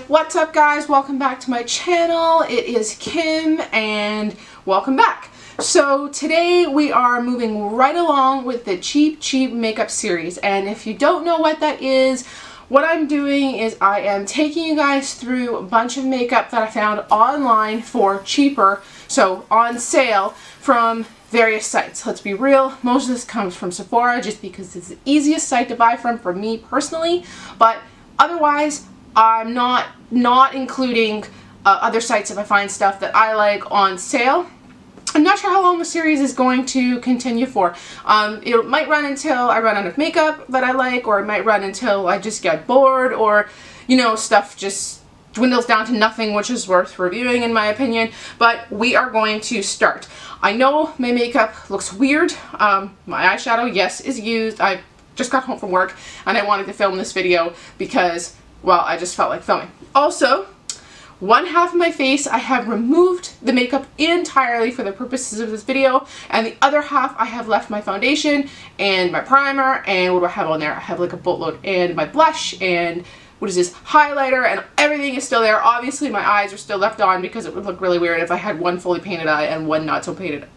What's up guys, welcome back to my channel. It is Kim and welcome back. So today we are moving right along with the cheap makeup series, and if you don't know what that is, what I'm doing is I am taking you guys through a bunch of makeup that I found online for cheaper, so on sale from various sites. Let's be real, most of this comes from Sephora just because it's the easiest site to buy from for me personally, but otherwise I'm not including other sites if I find stuff that I like on sale. I'm not sure how long the series is going to continue for. It might run until I run out of makeup that I like, or it might run until I just get bored, or, you know, stuff just dwindles down to nothing, which is worth reviewing in my opinion. But we are going to start. I know my makeup looks weird. My eyeshadow, yes, is used. I just got home from work and I wanted to film this video because, well, I just felt like filming. Also, one half of my face I have removed the makeup entirely for the purposes of this video, and the other half I have left my foundation and my primer, and what do I have on there? I have like a boatload, and my blush, and what is this, highlighter, and everything is still there. Obviously my eyes are still left on because it would look really weird if I had one fully painted eye and one not so painted.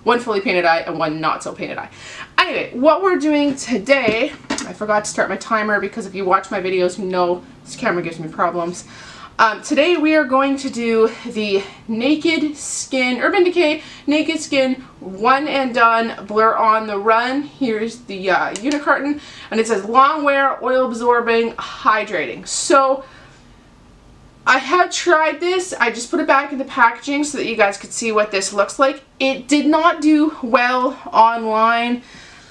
One fully painted eye and one not so painted eye. Anyway, what we're doing today, I forgot to start my timer because if you watch my videos you know this camera gives me problems. Today we are going to do the Naked Skin, Urban Decay Naked Skin One and Done Blur on the Run. Here's the unicarton, and it says long wear, oil absorbing, hydrating. So I have tried this. I just put it back in the packaging so that you guys could see what this looks like. It did not do well online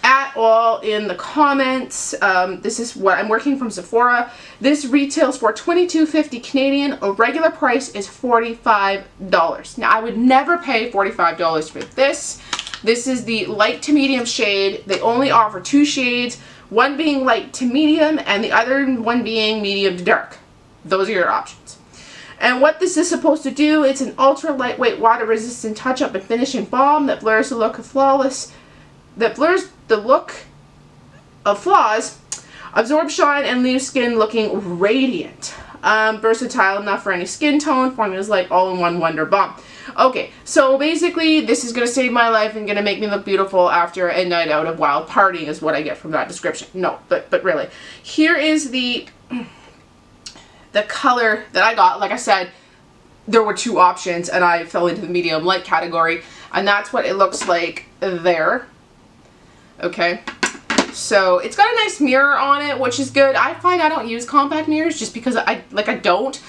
at all in the comments. This is what I'm working from Sephora. This retails for $22.50 Canadian. A regular price is $45. Now I would never pay $45 for this. This is the light to medium shade. They only offer two shades, one being light to medium and the other one being medium to dark. Those are your options. And what this is supposed to do, it's an ultra lightweight water resistant touch up and finishing balm that blurs the look of flaws, absorb shine and leave skin looking radiant. Versatile enough for any skin tone. Formulas like all-in-one wonder bomb. Okay, so basically this is going to save my life and going to make me look beautiful after a night out of wild partying is what I get from that description. No, but really. Here is the color that I got. Like I said, there were two options and I fell into the medium light category, and that's what it looks like there. Okay, so it's got a nice mirror on it, which is good. I find I don't use compact mirrors just because I don't.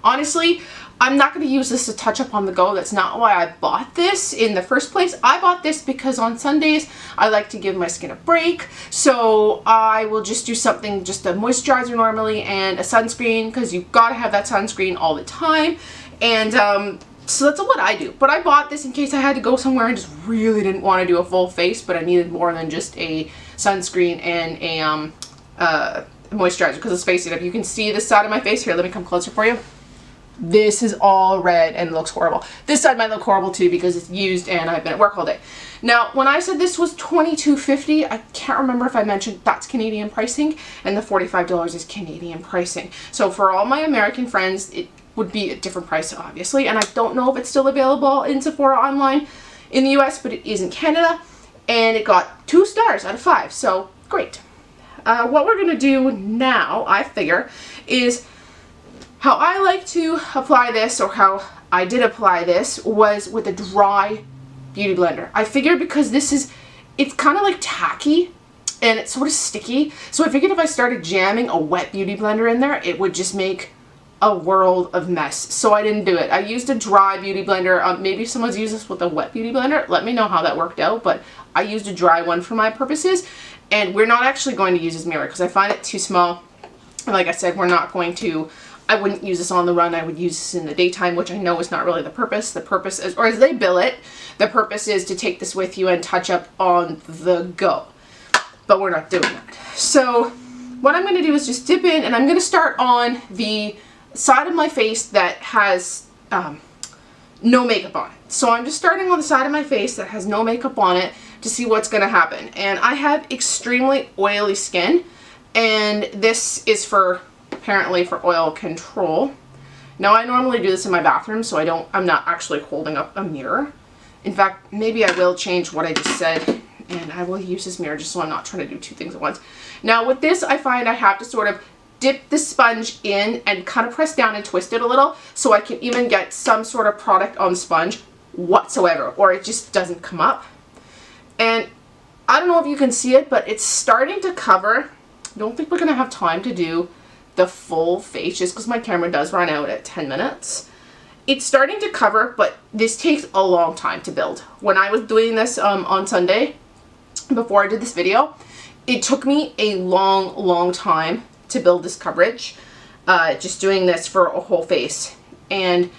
Honestly, I'm not going to use this to touch up on the go. That's not why I bought this in the first place. I bought this because on Sundays I like to give my skin a break, so I will just do something, just a moisturizer normally and a sunscreen, because you've got to have that sunscreen all the time. And so that's what I do. But I bought this in case I had to go somewhere and just really didn't want to do a full face, but I needed more than just a sunscreen and a moisturizer. Because let's face it, if you can see this side of my face, here, let me come closer for you. This is all red and looks horrible. This side might look horrible too because it's used and I've been at work all day. Now, when I said this was $22.50, I can't remember if I mentioned that's Canadian pricing, and the $45 is Canadian pricing. So for all my American friends, it would be a different price, obviously, and I don't know if it's still available in Sephora online in the US, but it is in Canada, and it got 2 stars out of 5, so great. What we're going to do now, I figure, is how I like to apply this, or how I did apply this, was with a dry beauty blender. I figured because this is, it's kind of like tacky, and it's sort of sticky, so I figured if I started jamming a wet beauty blender in there, it would just make a world of mess. So I didn't do it. I used a dry beauty blender. Maybe someone's used this with a wet beauty blender. Let me know how that worked out, but I used a dry one for my purposes, and we're not actually going to use this mirror because I find it too small. And like I said, we're not going to, I wouldn't use this on the run. I would use this in the daytime, which I know is not really the purpose. The purpose is, or as they bill it, the purpose is to take this with you and touch up on the go. But we're not doing that. So what I'm going to do is just dip in, and I'm going to start on the side of my face that has no makeup on it. So I'm just starting on the side of my face that has no makeup on it to see what's going to happen. And I have extremely oily skin, and this is for apparently for oil control. Now I normally do this in my bathroom, so I'm not actually holding up a mirror. In fact, maybe I will change what I just said and I will use this mirror just so I'm not trying to do two things at once. Now with this, I find I have to sort of dip the sponge in and kind of press down and twist it a little so I can even get some sort of product on the sponge whatsoever, or it just doesn't come up. And I don't know if you can see it, but it's starting to cover. I don't think we're going to have time to do the full face just because my camera does run out at 10 minutes. It's starting to cover, but this takes a long time to build. When I was doing this on Sunday, before I did this video, it took me a long time to build this coverage, just doing this for a whole face. And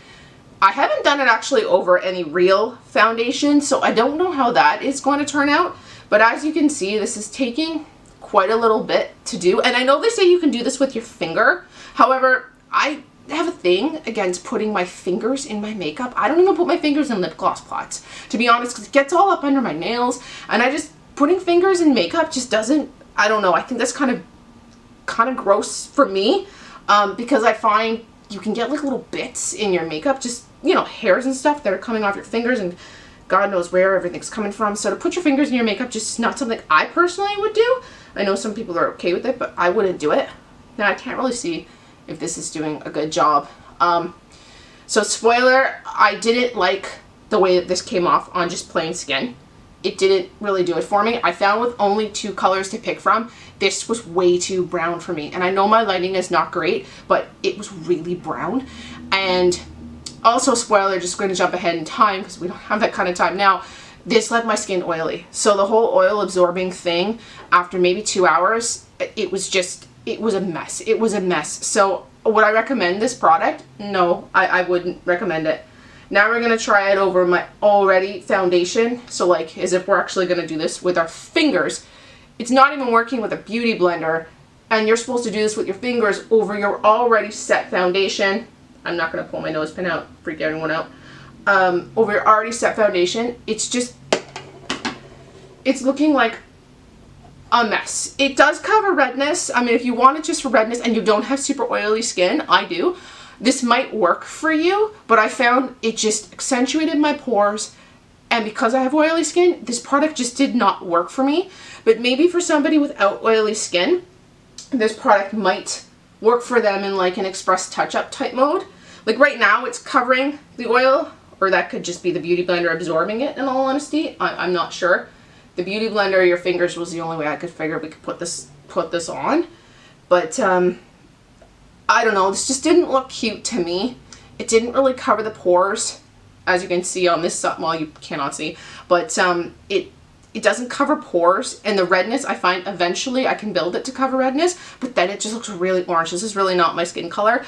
I haven't done it actually over any real foundation, so I don't know how that is going to turn out. But as you can see, this is taking quite a little bit to do. And I know they say you can do this with your finger. However, I have a thing against putting my fingers in my makeup. I don't even put my fingers in lip gloss pots, to be honest, because it gets all up under my nails. And putting fingers in makeup just doesn't, I don't know, I think that's kind of gross for me, because I find you can get like little bits in your makeup, just, you know, hairs and stuff that are coming off your fingers, and God knows where everything's coming from. So to put your fingers in your makeup just not something I personally would do. I know some people are okay with it, but I wouldn't do it. Now I can't really see if this is doing a good job. So spoiler, I didn't like the way that this came off on just plain skin. It didn't really do it for me. I found with only 2 colors to pick from, this was way too brown for me. And I know my lighting is not great, but it was really brown. And also, spoiler, just going to jump ahead in time because we don't have that kind of time now. This left my skin oily. So the whole oil absorbing thing, after maybe 2 hours, it was a mess. It was a mess. So would I recommend this product? No, I wouldn't recommend it. Now we're going to try it over my already foundation. So like as if we're actually going to do this with our fingers. It's not even working with a beauty blender. And you're supposed to do this with your fingers over your already set foundation. I'm not going to pull my nose pin out, freak everyone out. Over your already set foundation, it's looking like a mess. It does cover redness. I mean, if you want it just for redness and you don't have super oily skin, I do, this might work for you, but I found it just accentuated my pores, and because I have oily skin, this product just did not work for me. But maybe for somebody without oily skin, this product might work for them in like an express touch-up type mode. Like right now it's covering the oil, or that could just be the beauty blender absorbing it, in all honesty. I'm not sure. The beauty blender, your fingers was the only way I could figure we could put this on. But I don't know, this just didn't look cute to me. It didn't really cover the pores, as you can see on this side. Well, you cannot see, but it doesn't cover pores, and the redness, I find eventually I can build it to cover redness, but then it just looks really orange. This is really not my skin color.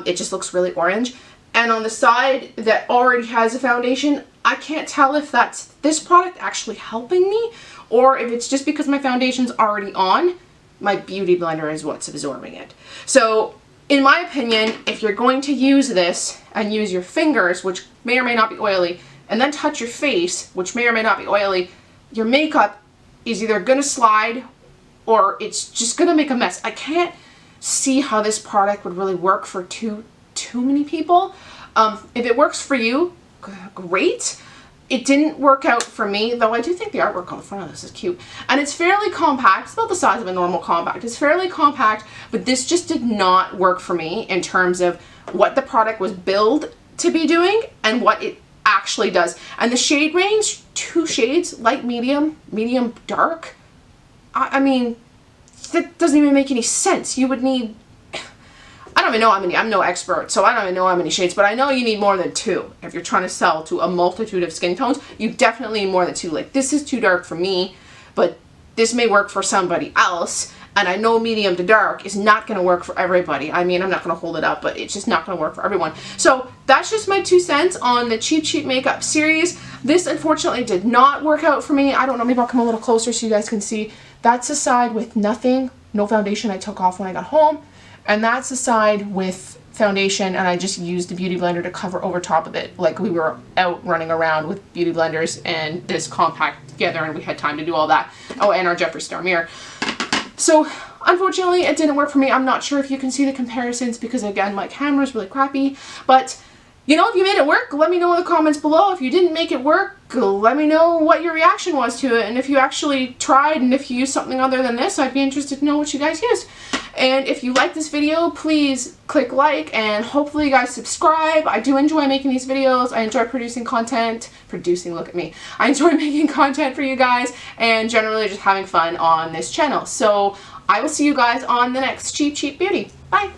It just looks really orange. And on the side that already has a foundation, I can't tell if that's this product actually helping me, or if it's just because my foundation's already on, my beauty blender is what's absorbing it. So in my opinion, if you're going to use this and use your fingers, which may or may not be oily, and then touch your face, which may or may not be oily, your makeup is either going to slide or it's just going to make a mess. I can't see how this product would really work for too many people. If it works for you, great. It didn't work out for me, though I do think the artwork on the front of this is cute. And it's fairly compact. It's about the size of a normal compact. It's fairly compact, but this just did not work for me in terms of what the product was billed to be doing and what it actually does. And the shade range, 2 shades, light, medium, medium, dark. I mean, that doesn't even make any sense. You would need, I don't even know how many, I'm no expert, so I don't even know how many shades, but I know you need more than 2. If you're trying to sell to a multitude of skin tones, you definitely need more than 2. Like, this is too dark for me, but this may work for somebody else. And I know medium to dark is not going to work for everybody. I mean, I'm not going to hold it up, but it's just not going to work for everyone. So that's just my 2 cents on the Cheap Cheap Makeup series. This unfortunately did not work out for me. I don't know, maybe I'll come a little closer so you guys can see. That's the side with nothing, no foundation I took off when I got home. And that's the side with foundation, and I just used the beauty blender to cover over top of it. Like we were out running around with beauty blenders and this compact together, and we had time to do all that. Oh, and our Jeffree Star mirror. So unfortunately it didn't work for me. I'm not sure if you can see the comparisons because again my camera's really crappy, but you know, if you made it work, let me know in the comments below. If you didn't make it work, let me know what your reaction was to it, and if you actually tried, and if you used something other than this, I'd be interested to know what you guys used. And if you like this video, please click like, and hopefully you guys subscribe. I do enjoy making these videos. I enjoy producing content. Look at me. I enjoy making content for you guys, and generally just having fun on this channel. So I will see you guys on the next Cheap Cheap Beauty. Bye!